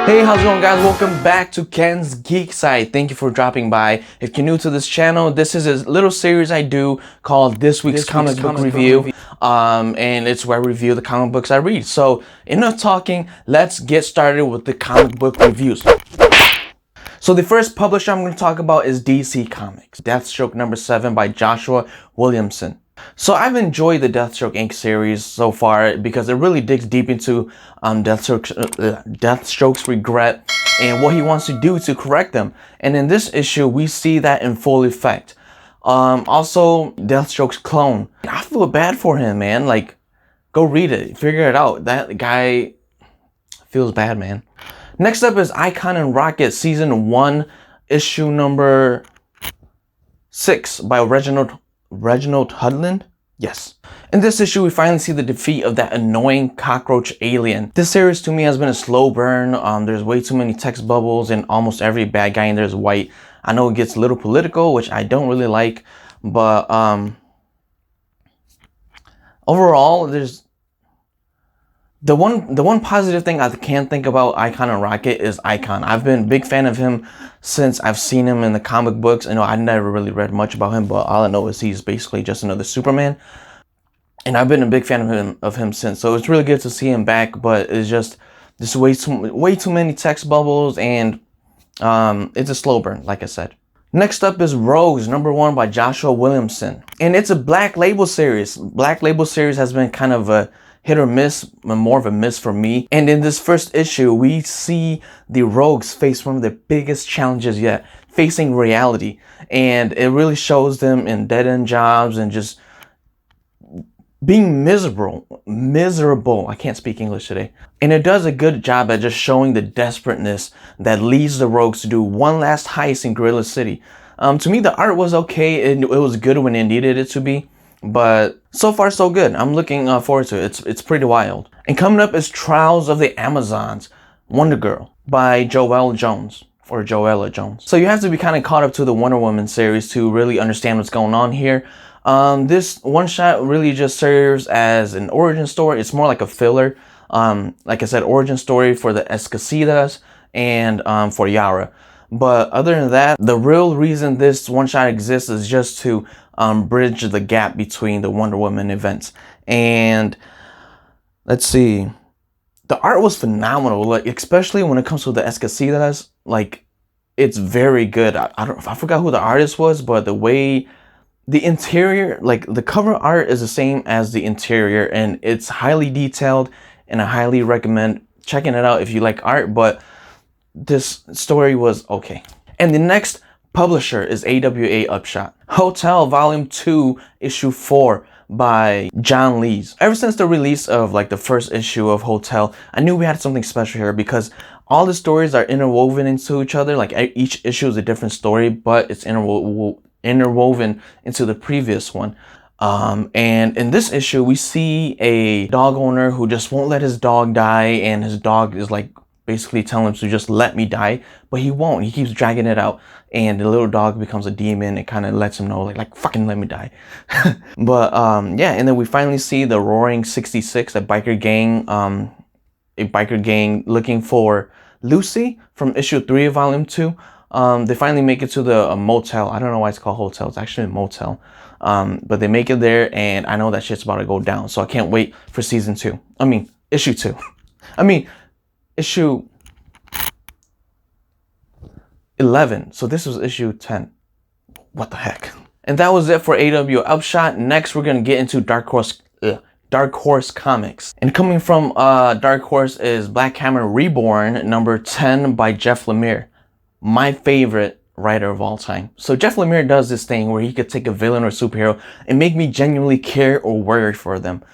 Hey, how's it going, guys? Welcome back to Ken's Geek Side. Thank you for dropping by. If you're new to this channel, this is a little series I do called This Week's Comic Book Review. And it's where I review the comic books I read. So, enough talking, let's get started with the comic book reviews. So the first publisher I'm going to talk about is DC Comics. Deathstroke #7 by Joshua Williamson. So I've enjoyed the Deathstroke Inc. series so far because it really digs deep into Deathstroke's regret and what he wants to do to correct them. And in this issue, we see that in full effect. Also, Deathstroke's clone. I feel bad for him, man. Like, go read it. Figure it out. That guy feels bad, man. Next up is Icon and Rocket Season 1, issue number 6 by Reginald Hudlin? Yes. In this issue, we finally see the defeat of that annoying cockroach alien. This series to me has been a slow burn. There's way too many text bubbles and almost every bad guy in there is white. I know it gets a little political, which I don't really like, but overall, there's the one positive thing I can think about Icon and Rocket is Icon. I've been a big fan of him since I've seen him in the comic books. I know I never really read much about him, but all I know is he's basically just another Superman. And I've been a big fan of him since. So it's really good to see him back, but it's just way too many text bubbles, and it's a slow burn, like I said. Next up is Rogues #1 by Joshua Williamson. And it's a Black Label series. Black Label series has been kind of a hit or miss, more of a miss for me. And in this first issue, we see the Rogues face one of their biggest challenges yet, facing reality. And it really shows them in dead-end jobs and just being miserable. I can't speak English today. And it does a good job at just showing the desperateness that leads the Rogues to do one last heist in Gorilla City. To me, the art was okay. It was good when it needed it to be. But so far so good. I'm looking forward to it. It's pretty wild. And coming up is Trials of the Amazons, Wonder Girl by Joelle Jones. Or Joella Jones. So you have to be kind of caught up to the Wonder Woman series to really understand what's going on here. This one shot really just serves as an origin story. It's more like a filler. Like I said, origin story for the Escasitas and for Yara. But other than that, the real reason this one shot exists is just to bridge the gap between the Wonder Woman events. And let's see, the art was phenomenal, like especially when it comes to the Escasitas. Like, it's very good. I forgot who the artist was, but the way the interior, like the cover art is the same as the interior, and it's highly detailed, and I highly recommend checking it out if you like art. But this story was okay. And the next publisher is AWA Upshot. Hotel Volume 2, Issue 4 by John Lees. Ever since the release of like the first issue of Hotel, I knew we had something special here because all the stories are interwoven into each other. Like each issue is a different story, but it's interwoven into the previous one. And in this issue, we see a dog owner who just won't let his dog die, and his dog is like basically telling him to just let me die, but he won't. He keeps dragging it out, and the little dog becomes a demon. It kind of lets him know, like fucking let me die. But yeah, and then we finally see the Roaring 66, a biker gang looking for Lucy from issue 3 of volume 2. They finally make it to the motel. I don't know why it's called hotel. It's actually a motel. But they make it there, and I know that shit's about to go down. So I can't wait for season 2. I mean, issue 2. I mean, issue 11. So this was issue 10. What the heck? And that was it for AW Upshot. Next, we're gonna get into Dark Horse Comics. And coming from Dark Horse is Black Hammer Reborn #10 by Jeff Lemire, my favorite writer of all time. So Jeff Lemire does this thing where he could take a villain or superhero and make me genuinely care or worry for them.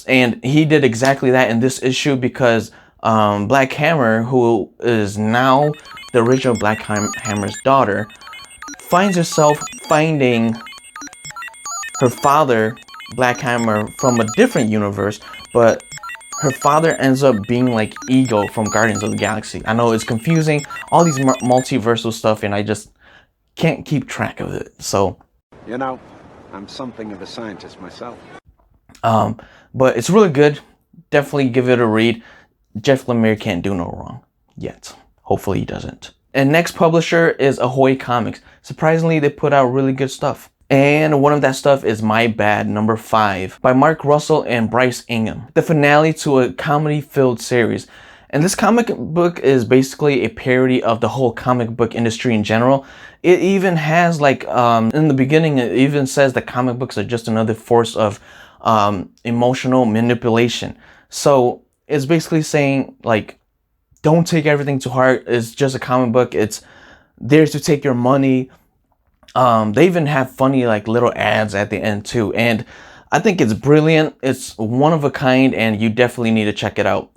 And he did exactly that in this issue because Black Hammer, who is now the original Black Hammer's daughter, finds herself finding her father, Black Hammer, from a different universe, but her father ends up being like Ego from Guardians of the Galaxy. I know it's confusing, all these multiversal stuff, and I just can't keep track of it. So, you know, I'm something of a scientist myself. But it's really good. Definitely give it a read. Jeff Lemire can't do no wrong yet. Hopefully he doesn't. And next publisher is Ahoy Comics. Surprisingly, they put out really good stuff. And one of that stuff is My Bad, number 5, by Mark Russell and Bryce Ingham. The finale to a comedy-filled series. And this comic book is basically a parody of the whole comic book industry in general. It even has like, in the beginning, it even says that comic books are just another force of emotional manipulation. So it's basically saying like, don't take everything to heart. It's just a comic book. It's there to take your money. They even have funny like little ads at the end too. And I think it's brilliant. It's one of a kind and you definitely need to check it out.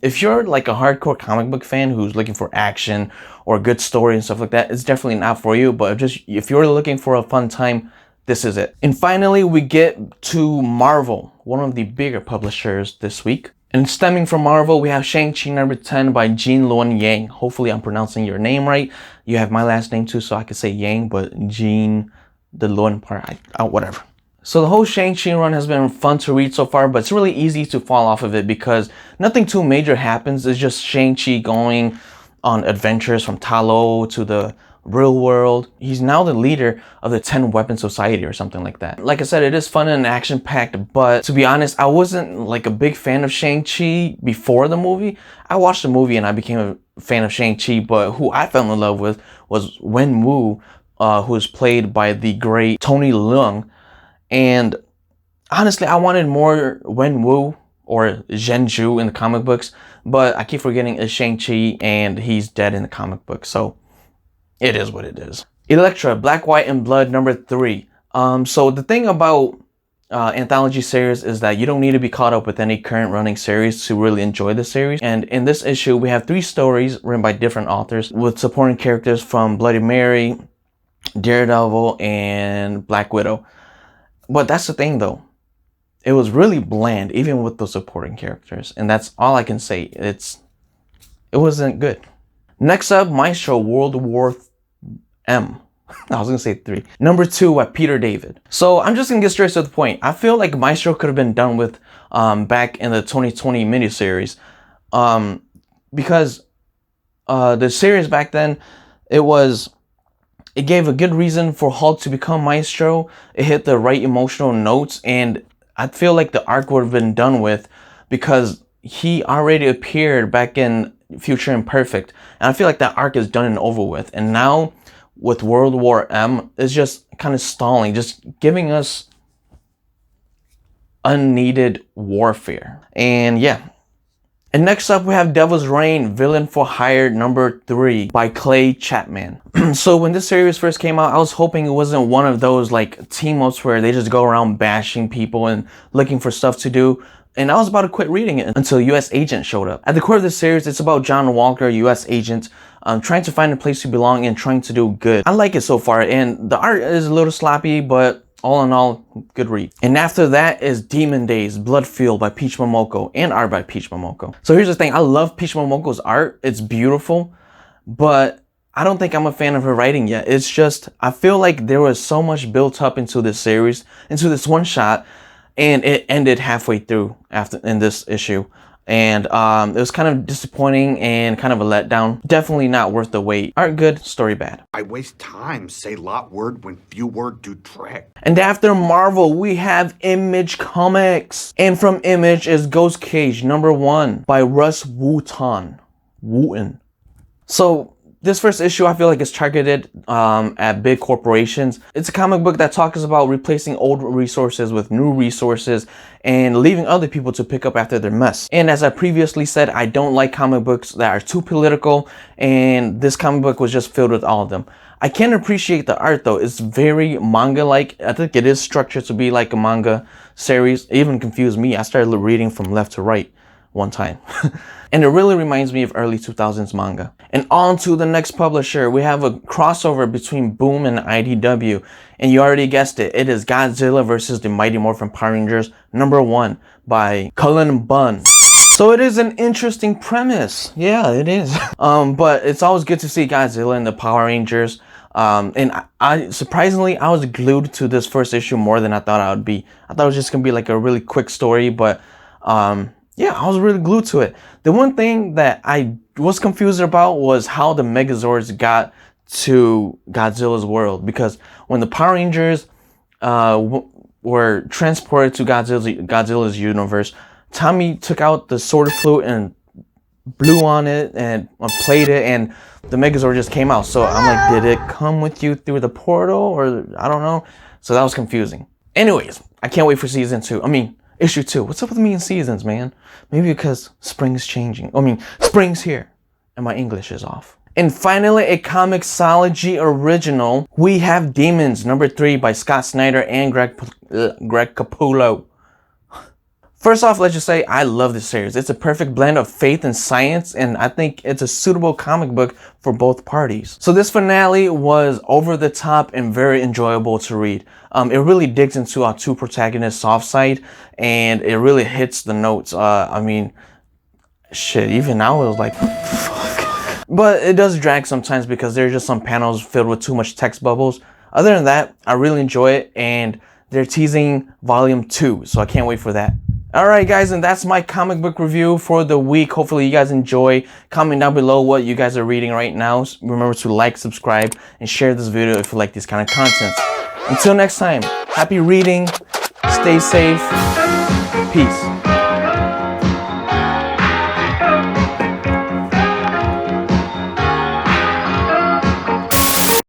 If you're like a hardcore comic book fan who's looking for action or a good story and stuff like that, it's definitely not for you. But just if you're looking for a fun time, this is it. And finally, we get to Marvel, one of the bigger publishers this week. And stemming from Marvel, we have Shang-Chi number 10 by Gene Luen Yang. Hopefully I'm pronouncing your name right. You have my last name too, so I could say Yang, but Gene, the Luen part, whatever. So the whole Shang-Chi run has been fun to read so far, but it's really easy to fall off of it because nothing too major happens. It's just Shang-Chi going on adventures from Ta Lo to the real world. He's now the leader of the 10 Weapon Society or something like that. Like I said, it is fun and action-packed, but to be honest, I wasn't like a big fan of Shang-Chi before the movie. I watched the movie and I became a fan of Shang-Chi, but who I fell in love with was Wenwu, who is played by the great Tony Leung. And honestly, I wanted more Wenwu or Zhenju in the comic books, but I keep forgetting it's Shang-Chi and he's dead in the comic book, so it is what it is. Elektra, Black, White, and Blood, number 3. So the thing about anthology series is that you don't need to be caught up with any current running series to really enjoy the series. And in this issue, we have 3 stories written by different authors with supporting characters from Bloody Mary, Daredevil, and Black Widow. But that's the thing though. It was really bland, even with the supporting characters. And that's all I can say. It wasn't good. Next up, Maestro World War M. I was gonna say 3. Number 2 by Peter David. So I'm just gonna get straight to the point. I feel like Maestro could have been done with back in the 2020 miniseries. Because the series back then, it gave a good reason for Hulk to become Maestro. It hit the right emotional notes, and I feel like the arc would have been done with because he already appeared back in Future Imperfect. And I feel like that arc is done and over with. And now with World War M, it's just kind of stalling, just giving us unneeded warfare. And yeah. And next up, we have Devil's Reign, Villain for Hire, number 3 by Clay Chapman. So when this series first came out, I was hoping it wasn't one of those like team-ups where they just go around bashing people and looking for stuff to do. And I was about to quit reading it until U.S. Agent showed up. At the core of the series, it's about John Walker, U.S. Agent, trying to find a place to belong and trying to do good. I like it so far, and the art is a little sloppy, but all in all, good read. And after that is Demon Days, Bloodfield by Peach Momoko, and art by Peach Momoko. So here's the thing, I love Peach Momoko's art. It's beautiful, but I don't think I'm a fan of her writing yet. It's just, I feel like there was so much built up into this series, into this one shot, and it ended halfway through in this issue. And it was kind of disappointing and kind of a letdown. Definitely not worth the wait. Art good, story bad. I waste time, say lot word when few word do trick. And after Marvel, we have Image Comics. And from Image is Ghost Cage number 1 by Russ Wooton. So this first issue, I feel like it's targeted at big corporations. It's a comic book that talks about replacing old resources with new resources and leaving other people to pick up after their mess. And as I previously said, I don't like comic books that are too political, and this comic book was just filled with all of them. I can appreciate the art though. It's very manga-like. I think it is structured to be like a manga series. It even confused me. I started reading from left to right one time. And it really reminds me of early 2000s manga. And on to the next publisher. We have a crossover between Boom and IDW. And you already guessed it. It is Godzilla versus the Mighty Morphin Power Rangers number 1 by Cullen Bunn. So it is an interesting premise. Yeah, it is. But it's always good to see Godzilla and the Power Rangers. And I surprisingly, I was glued to this first issue more than I thought I would be. I thought it was just gonna be like a really quick story, but yeah, I was really glued to it. The one thing that I was confused about was how the Megazords got to Godzilla's world, because when the Power Rangers were transported to Godzilla's universe, Tommy took out the sword flute and blew on it and played it, and the Megazord just came out. So I'm like, did it come with you through the portal, or I don't know. So that was confusing. Anyways, I can't wait for season 2. I mean, issue 2. What's up with me in seasons, man? Maybe because spring's changing. I mean, spring's here and my English is off. And finally, a Comixology original. We have Demons #3 by Scott Snyder and Greg Capullo. First off, let's just say I love this series. It's a perfect blend of faith and science, and I think it's a suitable comic book for both parties. So this finale was over the top and very enjoyable to read. It really digs into our two protagonists' soft side, and it really hits the notes. I mean, shit, even now it was like, fuck. But it does drag sometimes because there's just some panels filled with too much text bubbles. Other than that, I really enjoy it, and they're teasing volume 2, so I can't wait for that. Alright guys, and that's my comic book review for the week. Hopefully you guys enjoy. Comment down below what you guys are reading right now. Remember to like, subscribe, and share this video if you like this kind of content. Until next time, happy reading, stay safe, peace.